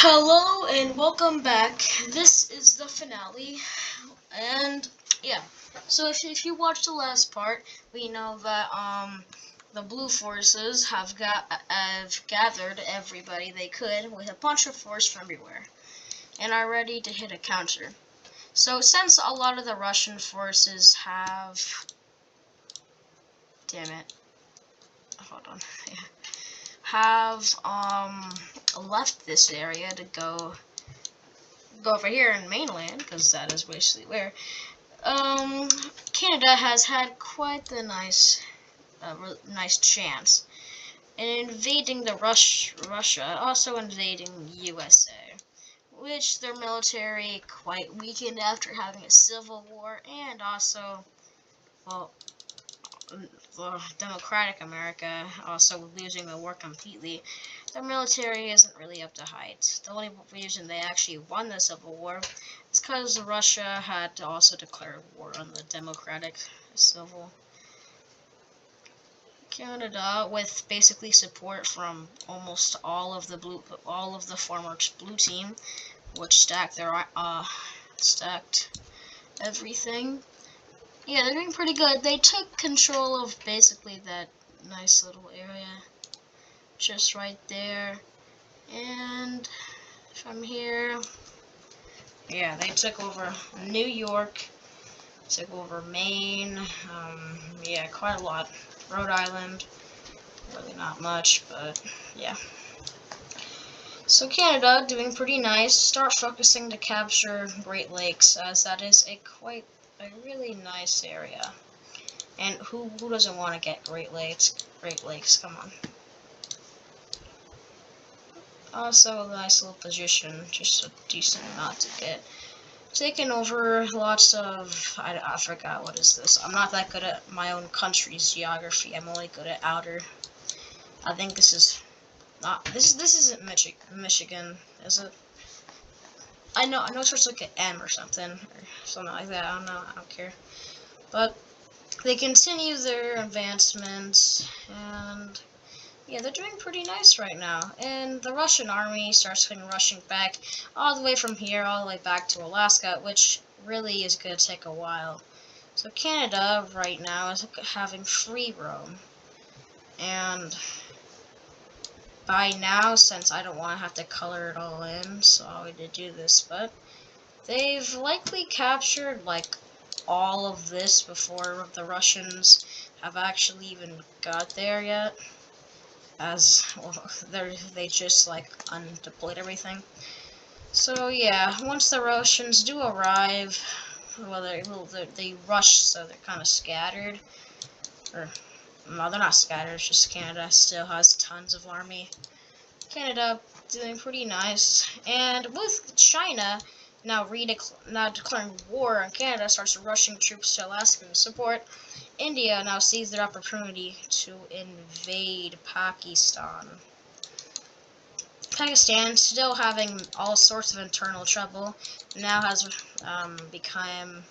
Hello and welcome back. This is the finale, and yeah. So if you watched the last part, we know that the blue forces have gathered everybody they could with a bunch of force from everywhere, and are ready to hit a counter. So since a lot of the Russian forces damn it, hold on, yeah, have left this area to go over here in mainland, because that is basically where Canada has had quite the nice chance in invading Russia, also invading USA, which their military quite weakened after having a civil war, and also, well, the Democratic America also losing the war completely. Their military isn't really up to height. The only reason they actually won the Civil War is because Russia had to also declare war on the Democratic Civil. Canada, with basically support from almost all of the former blue team, which stacked everything. Yeah, they're doing pretty good. They took control of basically that nice little area just right there. And from here, yeah, they took over New York, took over Maine, yeah, quite a lot. Rhode Island, really not much, but yeah. So Canada doing pretty nice. Start focusing to capture Great Lakes, as that is a really nice area. And who doesn't want to get Great Lakes? Great Lakes, come on. Also a nice little position, just a decent amount to get. Taking over lots of, I forgot what is this. I'm not that good at my own country's geography. I'm only good at outer. I think this is not, this isn't Michigan, is it? I know it starts like an M or something like that. I don't know. I don't care. But they continue their advancements, and yeah, they're doing pretty nice right now. And the Russian army starts rushing back all the way from here, all the way back to Alaska, which really is going to take a while. So Canada right now is having free roam. And by now, since I don't want to have to color it all in, so I would do this, but they've likely captured like all of this before the Russians have actually even got there yet. As well, they just like undeployed everything. So yeah, once the Russians do arrive, well, they rush, so they're kind of scattered. Or no, they're not scattered. It's just Canada still has tons of army. Canada doing pretty nice, and with China now declaring war on Canada, starts rushing troops to Alaska to support. India now sees their opportunity to invade Pakistan. Pakistan, still having all sorts of internal trouble, now has become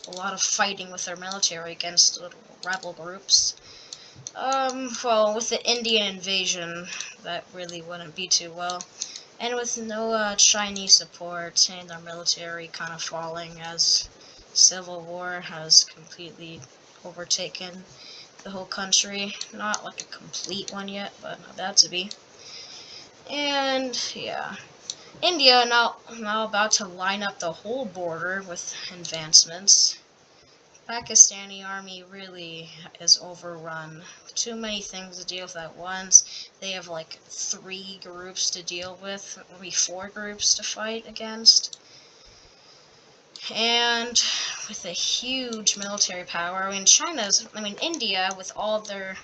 a lot of fighting with their military against little rebel groups. Well, with the Indian invasion, that really wouldn't be too well. And with no Chinese support and their military kind of falling as civil war has completely overtaken the whole country. Not like a complete one yet, but not bad to be. And yeah, India now about to line up the whole border with advancements. Pakistani army really is overrun. Too many things to deal with at once. They have like 3 groups to deal with, maybe 4 groups to fight against. And with a huge military power, India, with all of their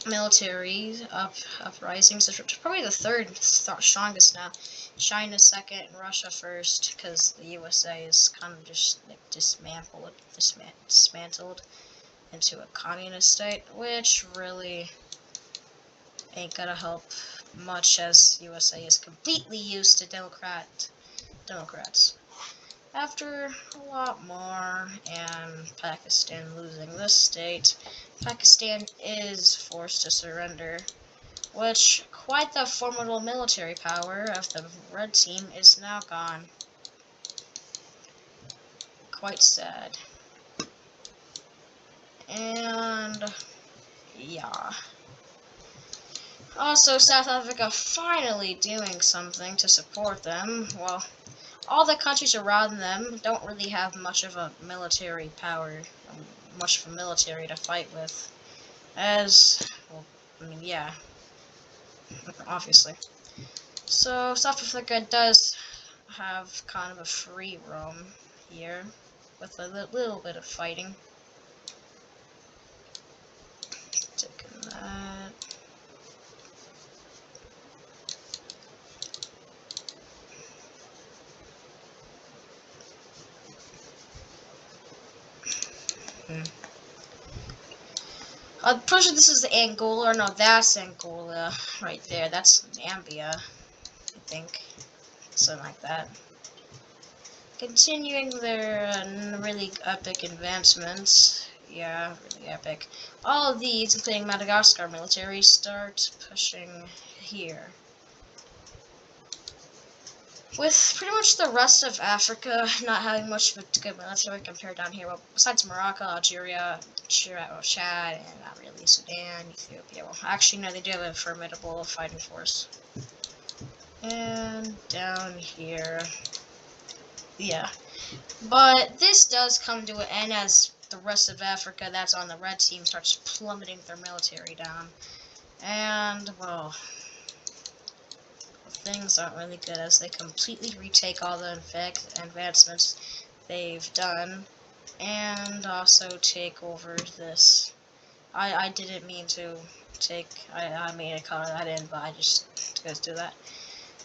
military uprisings, is probably the third strongest now. China's second, and Russia first, because the USA is kind of just like dismantled into a communist state, which really ain't gonna help much, as USA is completely used to Democrats. After a lot more, and Pakistan losing this state, Pakistan is forced to surrender. which quite the formidable military power of the red team is now gone. Quite sad. And yeah. Also, South Africa finally doing something to support them. Well, all the countries around them don't really have much of a military power, much of a military to fight with. As, well, I mean, yeah, obviously. So, South Africa does have kind of a free roam here, with a little bit of fighting. Taking that. I'm pretty sure this is Angola, or no, that's Angola right there. That's Zambia, I think. Something like that. Continuing their really epic advancements. Yeah, really epic. All of these, including Madagascar military, start pushing here. With pretty much the rest of Africa not having much of a good military compared down here, well, besides Morocco, Algeria, Chad, and not really Sudan, Ethiopia. Well, actually, no, they do have a formidable fighting force. And down here, yeah. But this does come to an end as the rest of Africa that's on the red team starts plummeting their military down. And, well, things aren't really good as they completely retake all the advancements they've done and also take over this. I didn't mean to take, I made a color I didn't, but I just do that.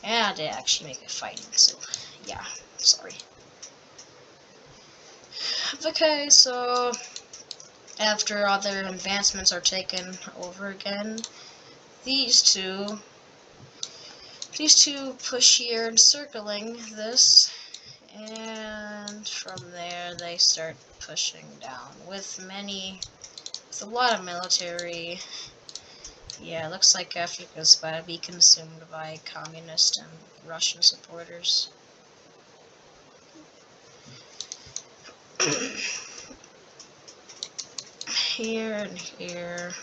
And I did actually make it fighting, so yeah, sorry. Okay, so after other advancements are taken over again, these two push here encircling this, and from there they start pushing down with a lot of military. Yeah, it looks like Africa's about to be consumed by communist and Russian supporters. Here and here.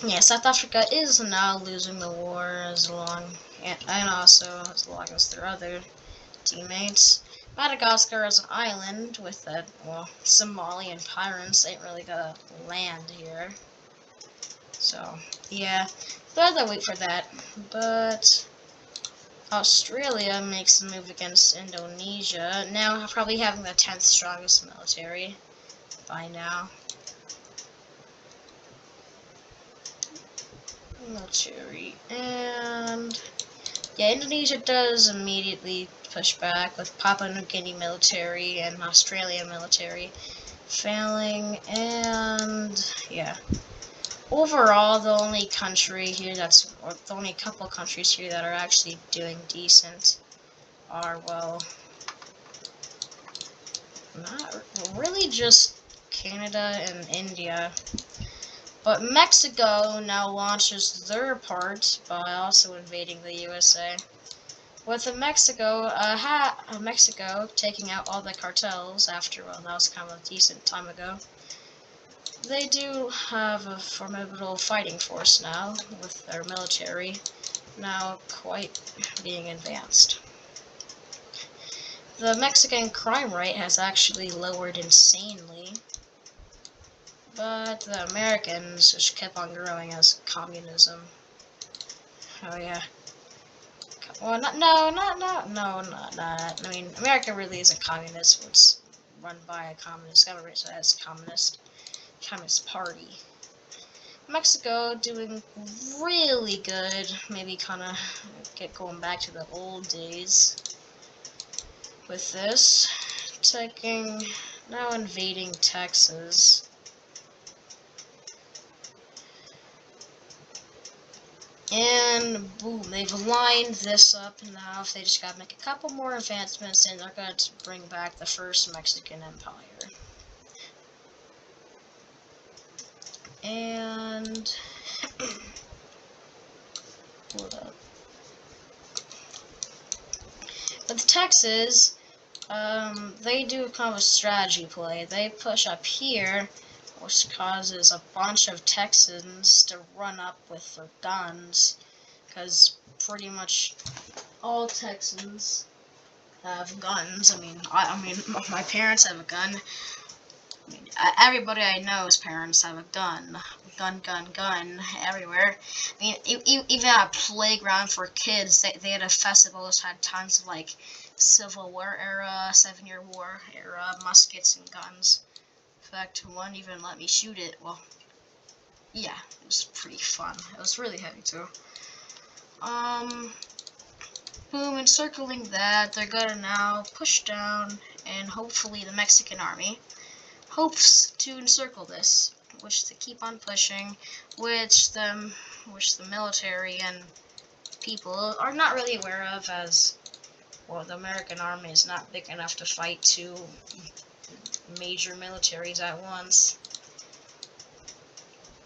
Yeah, South Africa is now losing the war and also as long as their other teammates. Madagascar is an island with Somalian pirates ain't really gonna land here. So, yeah, they'll have to wait for that. But Australia makes a move against Indonesia, now probably having the 10th strongest military by now. Military, and yeah, Indonesia does immediately push back with Papua New Guinea military and Australian military failing, and yeah. Overall, the only country here or the only couple countries here that are actually doing decent are, well, not really just Canada and India. But Mexico now launches their part by also invading the USA. With Mexico taking out all the cartels after, well, that was kind of a decent time ago. They do have a formidable fighting force now, with their military now quite being advanced. The Mexican crime rate has actually lowered insanely, but the Americans just kept on growing as communism. Oh yeah. Well, not. I mean, America really isn't communist. It's run by a communist government, so it's communist party. Mexico doing really good. Maybe kind of going back to the old days with this. Now invading Texas. And boom, they've lined this up now. They just gotta make a couple more advancements and they're going to bring back the first Mexican Empire. And hold up. With Texas, they do kind of a strategy play. They push up here, which causes a bunch of Texans to run up with their guns, because pretty much all Texans have guns. I mean, my parents have a gun. I mean, everybody I know's parents have a gun. Gun, everywhere. I mean, even at a playground for kids, they had a festival that had tons of, like, Civil War era, 7-Year War era muskets and guns. In fact, one even let me shoot it. Well, yeah, it was pretty fun. It was really heavy, too. Boom, encircling that, they're gonna now push down, and hopefully the Mexican army hopes to encircle this, which they keep on pushing, which the military and people are not really aware of, as well, the American army is not big enough to fight two major militaries at once.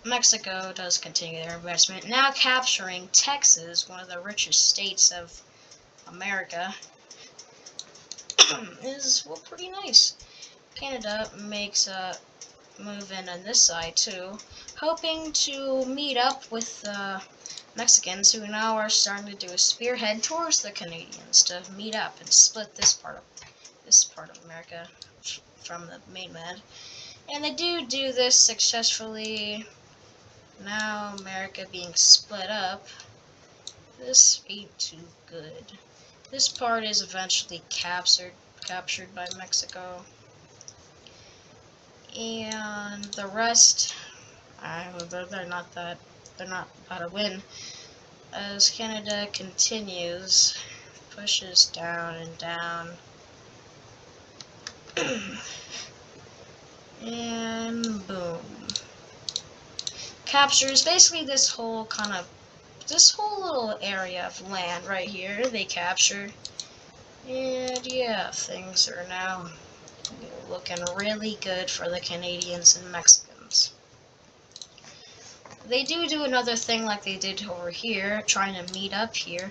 Mexico does continue their investment, now capturing Texas, one of the richest states of America. Is, well, pretty nice. Canada makes a move in on this side too, hoping to meet up with the Mexicans, who now are starting to do a spearhead towards the Canadians to meet up and split this part of America from the mainland. And they do this successfully. Now America being split up. This ain't too good. This part is eventually captured by Mexico. And the rest, they're not about to win, as Canada continues, pushes down and down, and boom, captures basically this whole little area of land right here. They capture, and yeah, things are now looking really good for the Canadians and Mexicans. They do another thing like they did over here, trying to meet up here,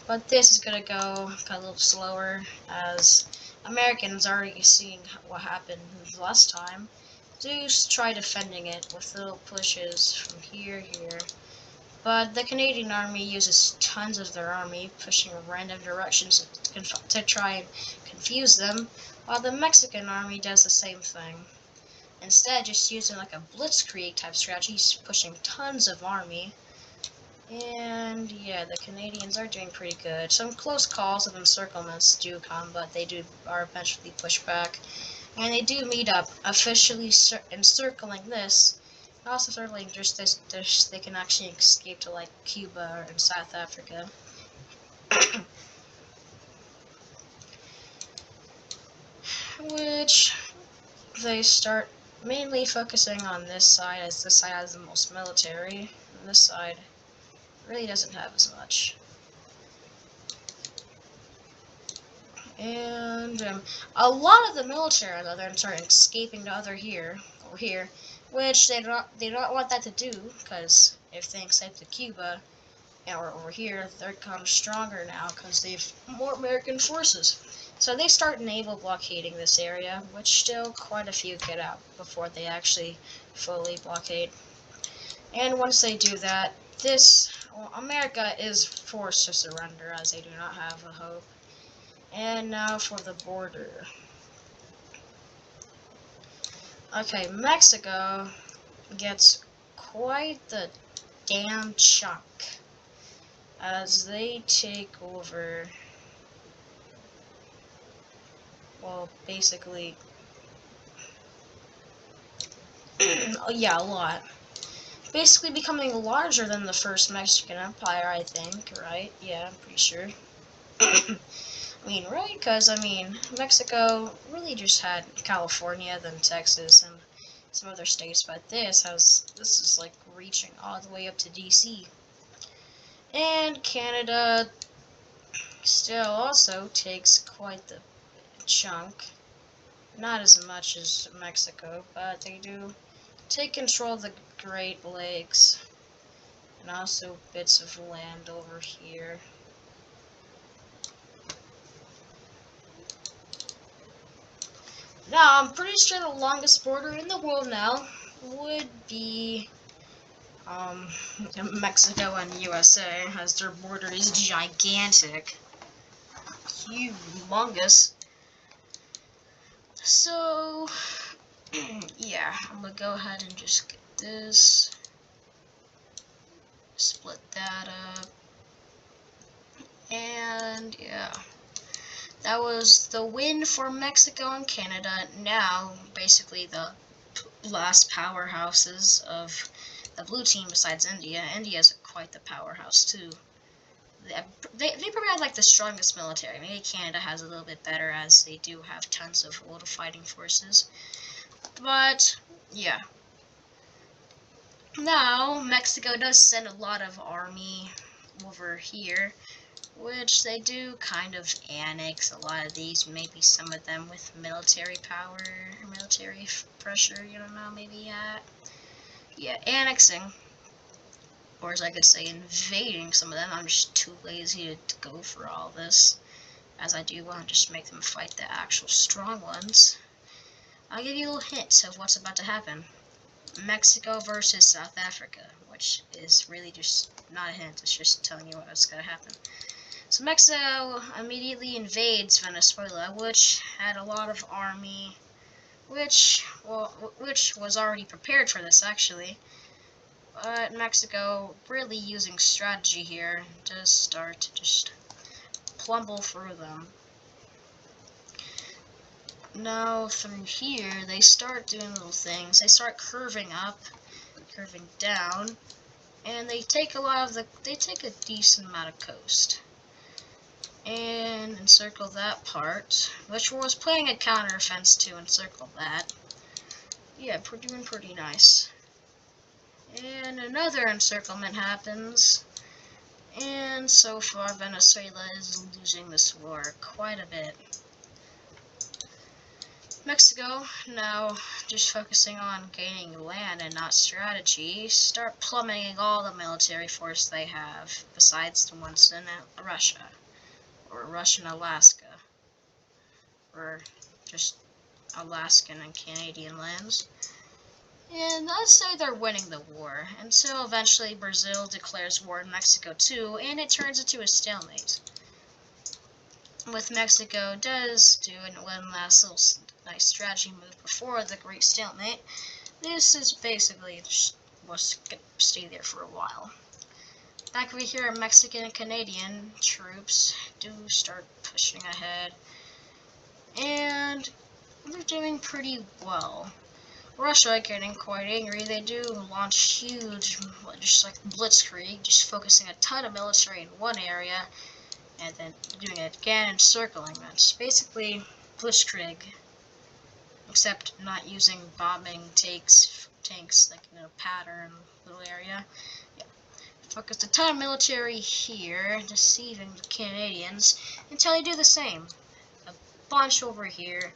but this is going to go a little slower, as Americans already seeing what happened last time. Do try defending it with little pushes from here, but the Canadian army uses tons of their army, pushing in random directions to try and confuse them, while the Mexican army does the same thing. Instead, just using like a blitzkrieg type strategy, pushing tons of army. And yeah, the Canadians are doing pretty good. Some close calls of encirclements do come, but they are eventually pushed back. And they do meet up, officially encircling this. Also circling just this, they can actually escape to like Cuba and South Africa. Which they start mainly focusing on this side, as this side has the most military, and this side really doesn't have as much. And a lot of the military, though, they're starting escaping to over here, which they don't want that to do, because if they escape to Cuba or over here, they're kind of stronger now because they've more American forces. So they start naval blockading this area, which still quite a few get out before they actually fully blockade. And once they do that, America is forced to surrender, as they do not have a hope. And now for the border. Okay, Mexico gets quite the damn chunk, as they take over, well, basically, yeah, a lot. Basically becoming larger than the first Mexican Empire, I think, right? Yeah, I'm pretty sure. I mean, right? Because, Mexico really just had California, then Texas, and some other states, but this is like reaching all the way up to DC. And Canada still also takes quite the chunk. Not as much as Mexico, but they do take control of the Great Lakes, and also bits of land over here. Now, I'm pretty sure the longest border in the world now would be Mexico and USA, as their border is gigantic, humongous. So, yeah, I'm gonna go ahead and just get this, split that up, and yeah. That was the win for Mexico and Canada. Now, basically, the last powerhouses of the blue team besides India. India's quite the powerhouse, too. They probably have, like, the strongest military. Maybe Canada has a little bit better, as they do have tons of old fighting forces. But, yeah. Now, Mexico does send a lot of army over here, which they do kind of annex a lot of these, maybe some of them with military power, military pressure, you don't know, maybe, yeah, annexing, or as I could say, invading some of them. I'm just too lazy to go for all this, as I do want to just make them fight the actual strong ones. I'll give you a little hint of what's about to happen. Mexico versus South Africa, which is really just not a hint, it's just telling you what's going to happen. So Mexico immediately invades Venezuela, which had a lot of army, which was already prepared for this, actually. But Mexico, really using strategy here, does start to just plumble through them. Now, through here, they start doing little things. They start curving up, curving down, and they take a decent amount of coast. And encircle that part, which was playing a counteroffense to encircle that. Yeah, we're doing pretty nice. And another encirclement happens, and so far Venezuela is losing this war quite a bit. Mexico, now just focusing on gaining land and not strategy, start plummeting all the military force they have, besides the ones in Russia. Or Russian Alaska, or just Alaskan and Canadian lands. And let's say they're winning the war, until eventually Brazil declares war in Mexico too, and it turns into a stalemate. With Mexico does do one last little nice strategy move before the great stalemate. This is basically just was gonna stay there for a while. Back over here, Mexican and Canadian troops do start pushing ahead, and they're doing pretty well. Russia getting quite angry. They do launch huge, just like blitzkrieg, just focusing a ton of military in one area, and then doing it again and circling. That's basically blitzkrieg, except not using bombing tanks like in a pattern little area. Yeah. Focused a ton of military here, deceiving the Canadians, until they do the same. A bunch over here.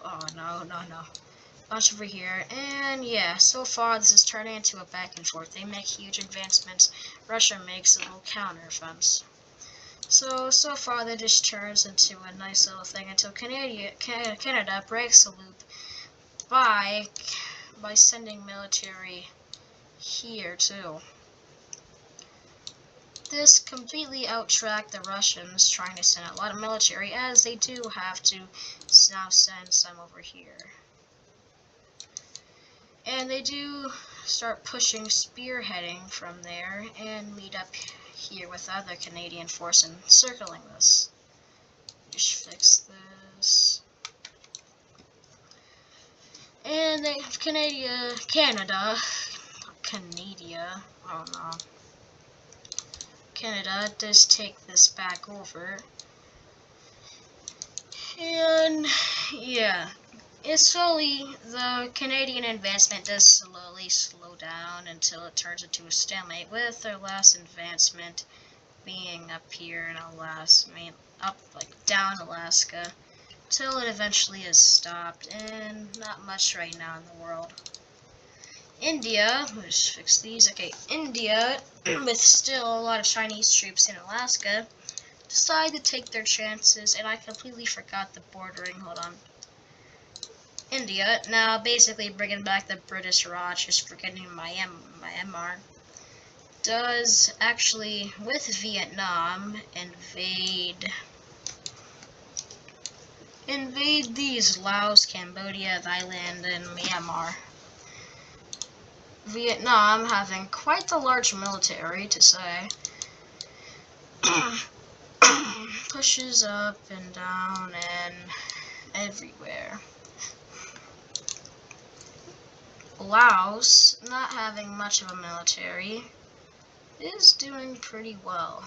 Oh, no. Bunch over here. And yeah, so far this is turning into a back and forth. They make huge advancements. Russia makes a little counter-offense. So far that just turns into a nice little thing until Canada breaks the loop by sending military here too. This completely outtracked the Russians trying to send a lot of military, as they do have to now send some over here. And they do start pushing, spearheading from there, and meet up here with other Canadian force and circling this. Just fix this. And they have Canada, oh no. Canada does take this back over. And yeah, the Canadian advancement does slowly slow down until it turns into a stalemate, with their last advancement being up here in Alaska, down Alaska, till it eventually is stopped, and not much right now in the world. India, let's fix these. Okay, India, with still a lot of Chinese troops in Alaska, decide to take their chances, and I completely forgot the bordering. Hold on. India, now basically bringing back the British Raj, just forgetting Myanmar, does actually, with Vietnam, invade these Laos, Cambodia, Thailand, and Myanmar. Vietnam, having quite the large military to say, pushes up and down and everywhere. Laos, not having much of a military, is doing pretty well.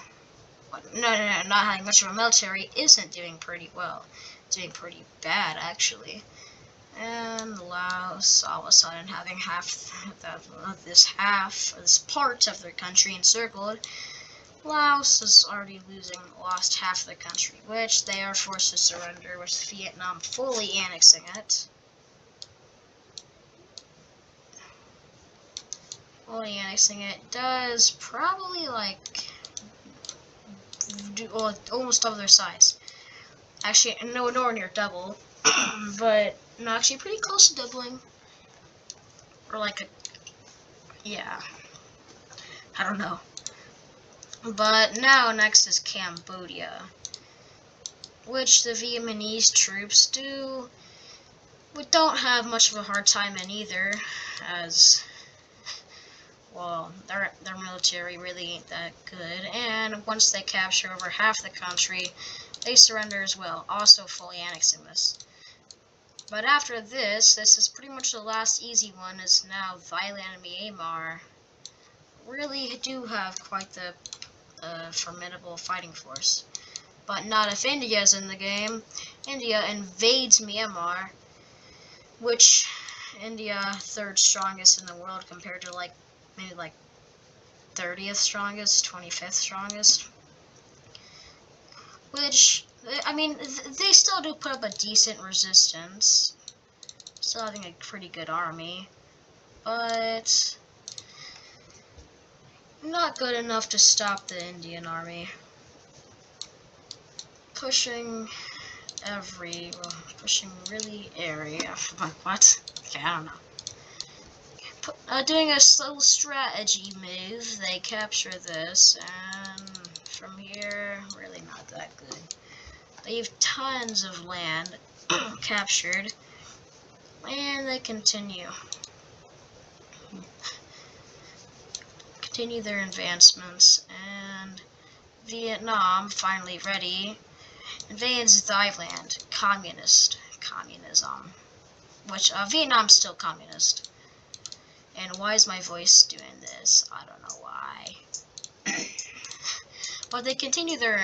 No, not having much of a military isn't doing pretty well. Doing pretty bad, actually. And Laos, all of a sudden, having this part of their country encircled, Laos is already lost half the country, which they are forced to surrender, with Vietnam fully annexing it. Fully annexing it does probably almost double their size. Actually, nowhere near double, but no, actually pretty close to doubling. Or yeah, I don't know. But now next is Cambodia, which the Vietnamese troops don't have much of a hard time in either, as well, their military really ain't that good, and once they capture over half the country, they surrender as well, also fully annexing this. But after this is pretty much the last easy one, is now Thailand and Myanmar really do have quite the formidable fighting force. But not if India's in the game. India invades Myanmar, which India third strongest in the world compared to maybe 30th strongest, 25th strongest. Which, I mean, they still do put up a decent resistance. Still having a pretty good army. But not good enough to stop the Indian army. Pushing really area. What? Okay, I don't know. Doing a little strategy move, they capture this, and from here, really not that good. They have tons of land captured, and they continue their advancements, and Vietnam, finally ready, invades Thailand. Communism, which Vietnam's still communist. And why is my voice doing this? I don't know why. But they continue their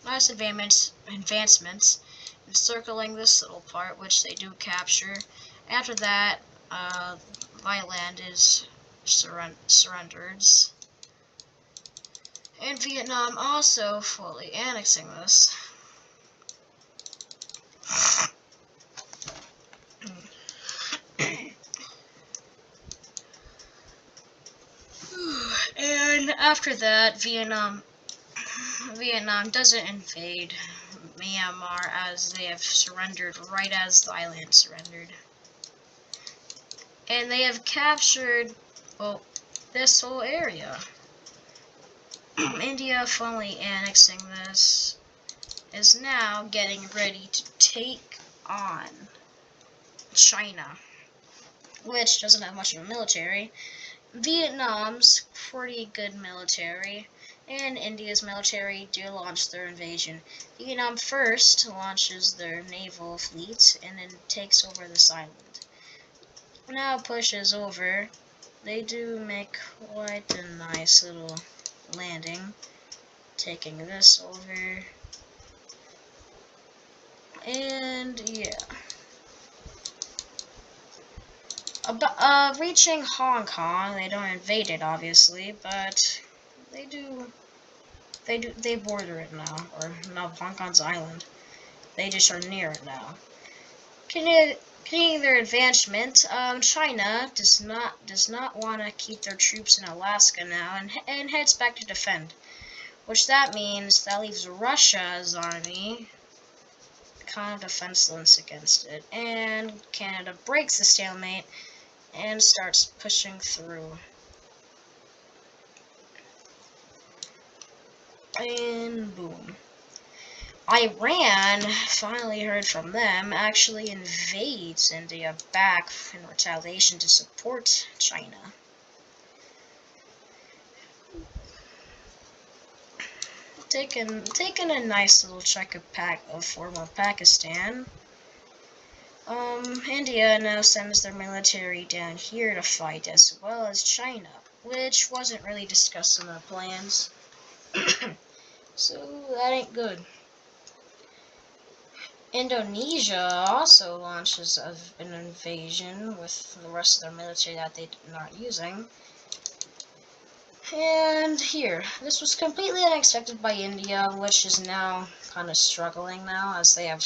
nice advancements, encircling this little part, which they do capture. After that, Thailand is surrendered, and Vietnam also fully annexing this. And after that, Vietnam doesn't invade Myanmar, as they have surrendered right as Thailand surrendered. And they have captured, well, this whole area. India, fully annexing this, is now getting ready to take on China, which doesn't have much of a military. Vietnam's pretty good military, and India's military do launch their invasion. Vietnam first launches their naval fleet and then takes over this island. Now pushes over. They do make quite a nice little landing, taking this over. And yeah. Reaching Hong Kong, they don't invade it obviously, but they border it now, or no, Hong Kong's island. They just are near it now. Continuing their advancement, China does not want to keep their troops in Alaska now, and heads back to defend. Which that means that leaves Russia's army kind of defenseless against it, and Canada breaks the stalemate and starts pushing through. And boom. Iran, finally heard from them, actually invades India back in retaliation to support China. Taking a nice little chunk of former Pakistan. India now sends their military down here to fight, as well as China, which wasn't really discussed in their plans. So that ain't good. Indonesia also launches an invasion with the rest of their military that they're not using. And here, this was completely unexpected by India, which is now kind of struggling now, as they have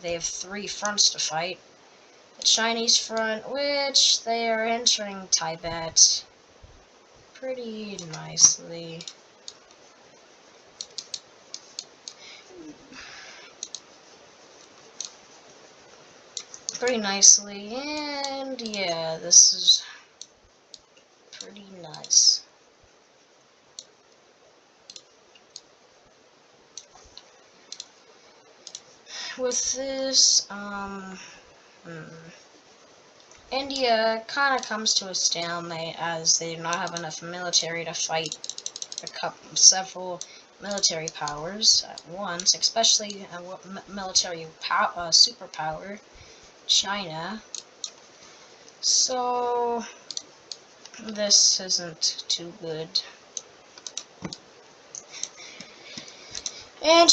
they have 3 fronts to fight. The Chinese front, which they are entering Tibet pretty nicely. And yeah, this is pretty nice. With this, India kind of comes to a stalemate as they do not have enough military to fight several military powers at once, especially a military superpower, China. So this isn't too good. And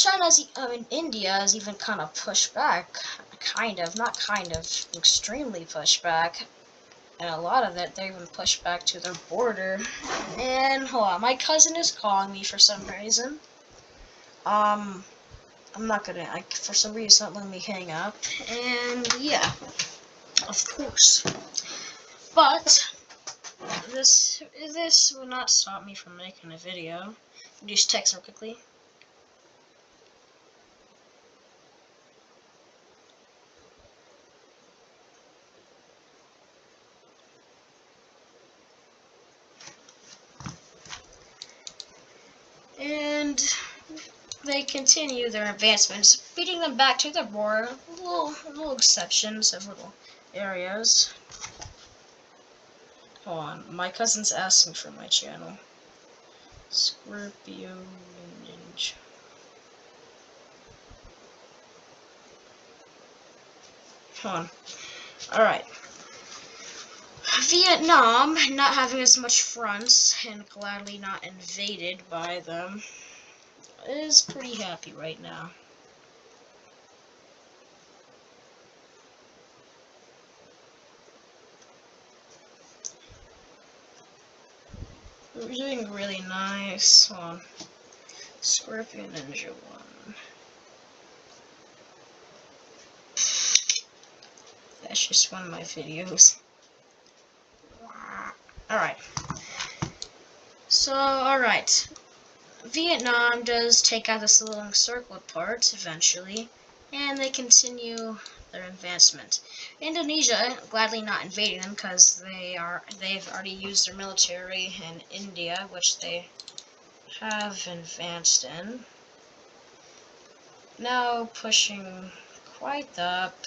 India has even kind of pushed back, extremely pushed back. And a lot of it, they even pushed back to their border. And hold on, my cousin is calling me for some reason. I'm not gonna, for some reason, not letting me hang up. And yeah, of course. But this will not stop me from making a video. Just text her quickly. And they continue their advancements, beating them back to the border. Little exceptions of little areas. Hold on, my cousin's asking for my channel. Scorpio Ninja. Hold on. Alright. Vietnam, not having as much fronts and gladly not invaded by them, is pretty happy right now. We're doing really nice. Hold on. Scorpio Ninja 1. That's just one of my videos. Alright. So, alright. Vietnam does take out this little encircled part eventually, and they continue their advancement. Indonesia gladly not invading them because they've already used their military in India, which they have advanced in. Now pushing quite up,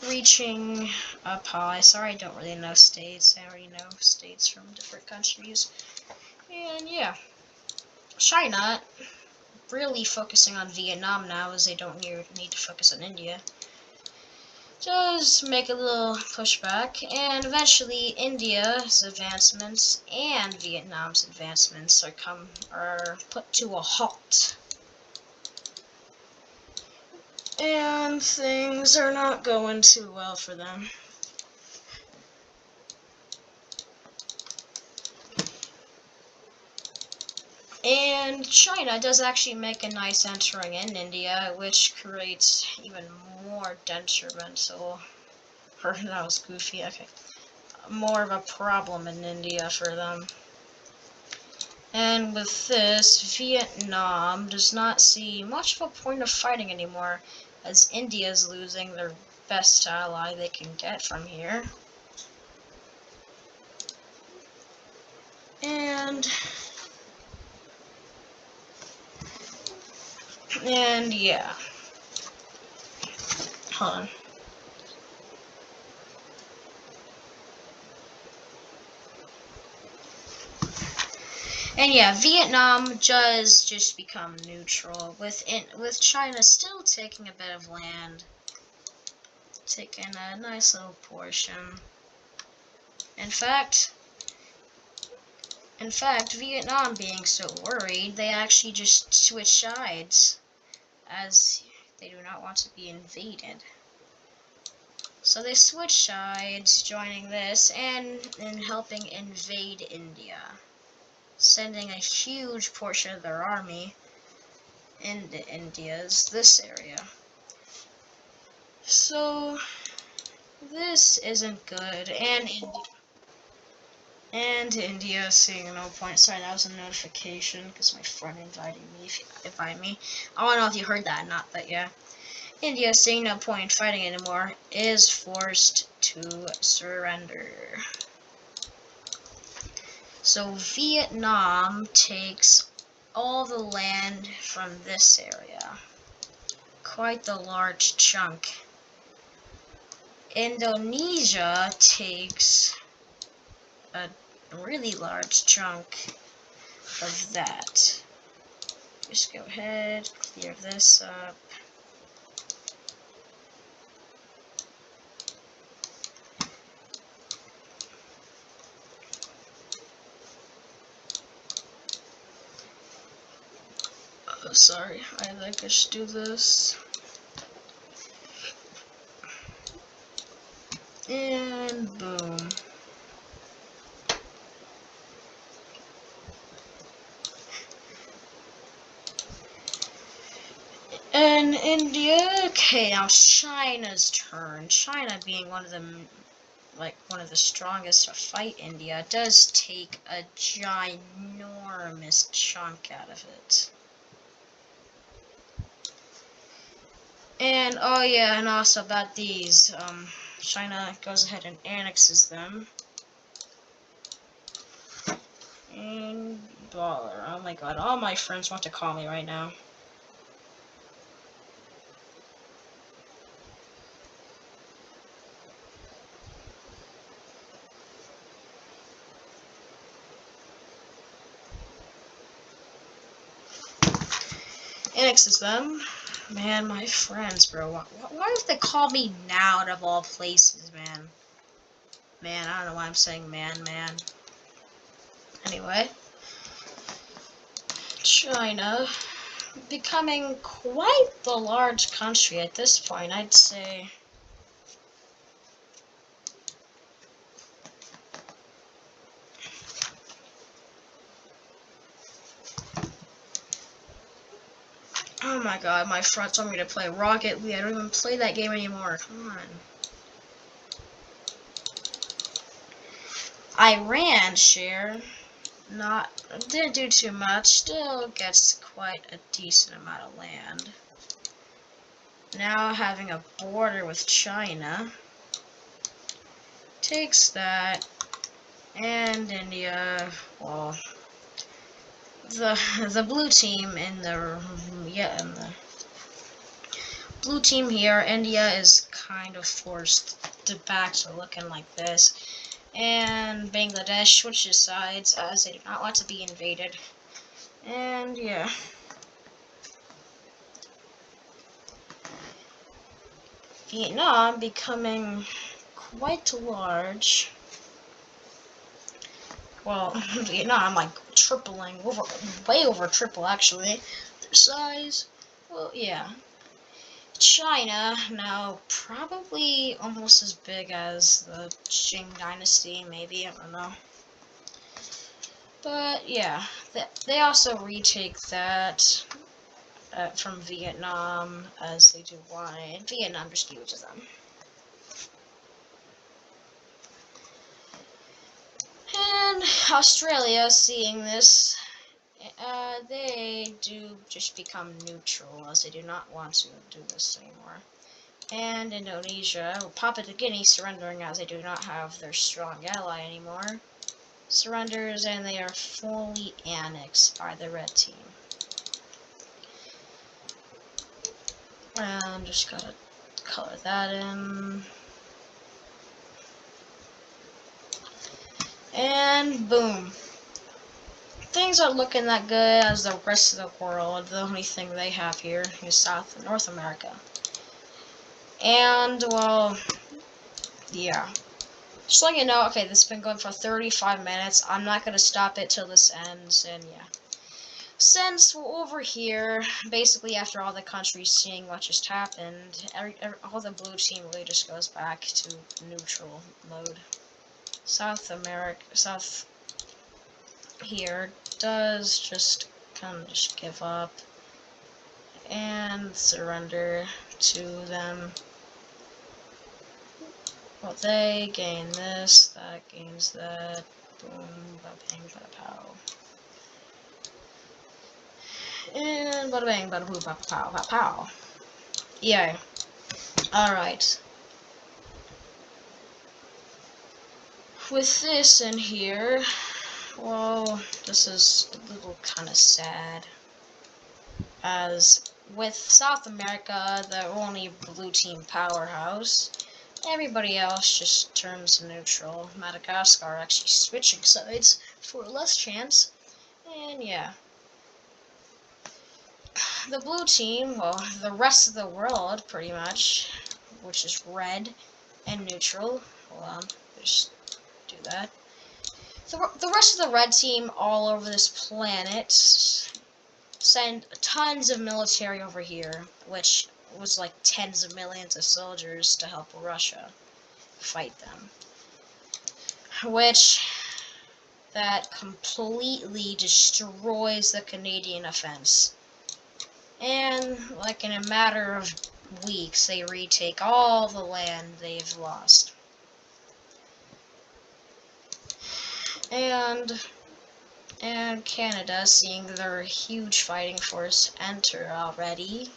reaching up high. Sorry, I don't really know states. I already know states from different countries. And yeah, China really focusing on Vietnam now, as they don't need to focus on India. Just make a little pushback, and eventually India's advancements and Vietnam's advancements are put to a halt. And things are not going too well for them. And China does actually make a nice entering in India, which creates even more detrimental. Or that was goofy. Okay, more of a problem in India for them. And with this, Vietnam does not see much of a point of fighting anymore, as India is losing their best ally they can get from here. And yeah. Hold on. And yeah, Vietnam does just become neutral, with China still taking a bit of land, taking a nice little portion. In fact, Vietnam being so worried, they actually just switch sides, as they do not want to be invaded. So they switch sides, joining this and helping invade India, sending a huge portion of their army into India's this area. So this isn't good, and India seeing no point. Sorry, that was a notification because my friend invited me. I don't know if you heard that or not, but yeah. India, seeing no point in fighting anymore, is forced to surrender. So Vietnam takes all the land from this area. Quite the large chunk. Indonesia takes a really large chunk of that. Just go ahead, clear this up. Sorry, I think I should do this. And boom. And India, okay, now China's turn. China being one of the strongest to fight India, does take a ginormous chunk out of it. And oh yeah, and also about these, China goes ahead and annexes them. And baller, oh my god, all my friends want to call me right now. Annexes them. Man, my friends, bro. Why do they call me now out of all places, man? Man, I don't know why I'm saying man. Anyway. China becoming quite the large country at this point, I'd say. Oh my god, my friends want me to play Rocket League. I don't even play that game anymore. Come on. Iran share didn't do too much. Still gets quite a decent amount of land. Now having a border with China takes that, and India. Well, the blue team in the blue team here, India is kind of forced back to looking like this, and Bangladesh switches sides as they do not want to be invaded. And yeah, Vietnam becoming quite large. Well, Vietnam like tripling, way over triple actually, their size. Well, yeah. China now probably almost as big as the Qing dynasty, maybe, I don't know. But yeah, they also retake that. from Vietnam, as they do want it, and Vietnam just gave it to them. And Australia, seeing this, they do just become neutral, as they do not want to do this anymore. And Indonesia, Papua New Guinea, surrendering as they do not have their strong ally anymore, surrenders, and they are fully annexed by the red team. And just gotta color that in. And boom. Things aren't looking that good as the rest of the world. The only thing they have here is South and North America. And, well, yeah. Just letting you know, okay, this has been going for 35 minutes. I'm not going to stop it till this ends, and yeah. Since we're over here, basically after all the countries seeing what just happened, all the blue team really just goes back to neutral mode. South here does just kind of just give up and surrender to them. Well, they gain this, that gains that, boom, bada bang, bada pow. And bada bang, bada boo, bada pow, bada pow. Yay. Alright. With this in here, well, this is a little kind of sad. As with South America, the only blue team powerhouse, everybody else just turns neutral. Madagascar actually switching sides for less chance. And yeah. The blue team, well, the rest of the world, pretty much, which is red and neutral. Hold on, just do that. The rest of the red team all over this planet send tons of military over here, which was like tens of millions of soldiers to help Russia fight them. Which, that completely destroys the Canadian offense. And, like, in a matter of weeks, they retake all the land they've lost. And Canada, seeing their huge fighting force enter already,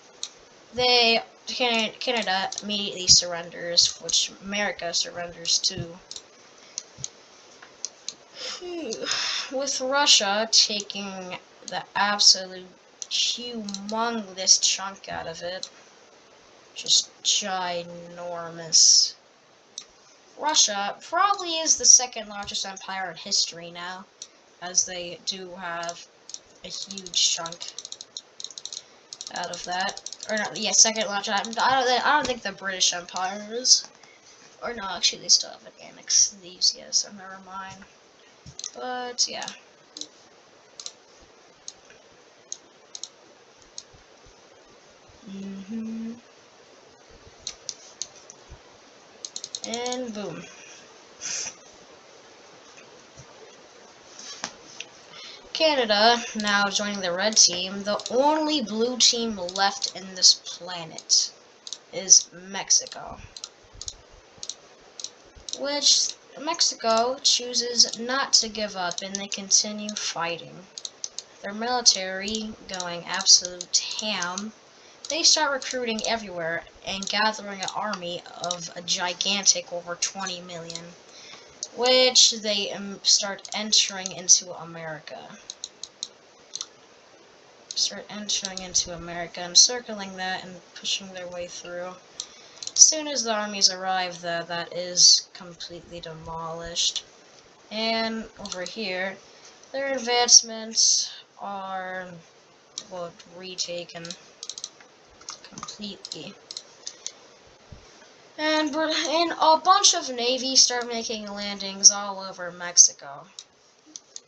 Canada immediately surrenders, which America surrenders too. With Russia taking the absolute humongous chunk out of it, just ginormous. Russia probably is the second largest empire in history now, as they do have a huge chunk out of that. Or not, yeah, second largest. I don't think the British Empire is. Or no, actually they still haven't annexed these yet, so never mind. But yeah. And boom. Canada, now joining the red team, the only blue team left in this planet is Mexico. Which Mexico chooses not to give up, and they continue fighting. Their military going absolute ham. They start recruiting everywhere and gathering an army of a gigantic over 20 million, which they start entering into America. And circling that and pushing their way through. As soon as the armies arrive, that is completely demolished. And over here, their advancements are, well, retaken completely. And a bunch of navies start making landings all over Mexico.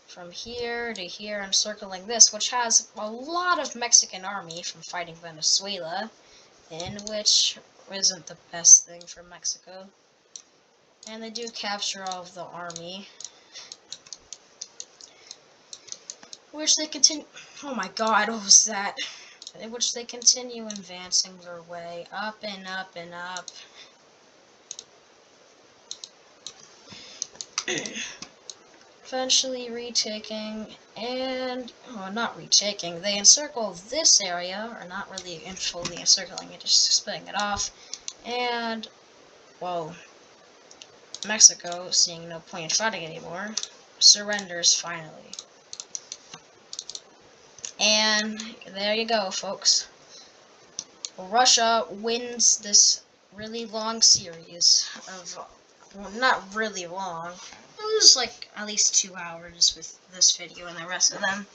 From here to here, I'm circling this, which has a lot of Mexican army from fighting Venezuela, in which isn't the best thing for Mexico. And they do capture all of the army, which they continue. Oh my god, what was that? in which they continue advancing their way up and up and up. Eventually retaking, and, well, not retaking, they encircle this area, or not really fully encircling it, just splitting it off, and, whoa, Mexico, seeing no point in fighting anymore, surrenders finally. And there you go, folks. Russia wins this really long series of, well, not really long. It was like at least 2 hours with this video and the rest of them.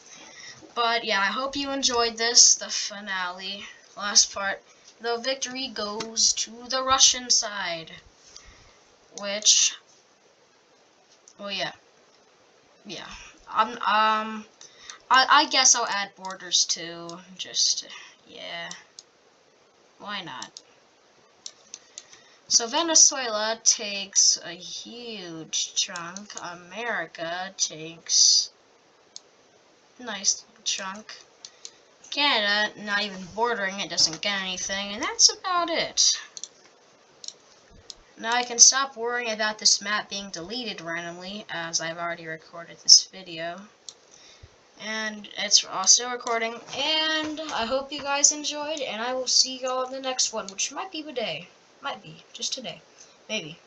But yeah, I hope you enjoyed this, the finale, last part. The victory goes to the Russian side. Which, well, yeah. I guess I'll add borders too. Just, yeah. Why not? So Venezuela takes a huge chunk. America takes a nice chunk. Canada, not even bordering it, doesn't get anything, and that's about it. Now I can stop worrying about this map being deleted randomly, as I've already recorded this video. And it's also recording, and I hope you guys enjoyed, and I will see y'all in the next one, which might be today. Might be, just today. Maybe.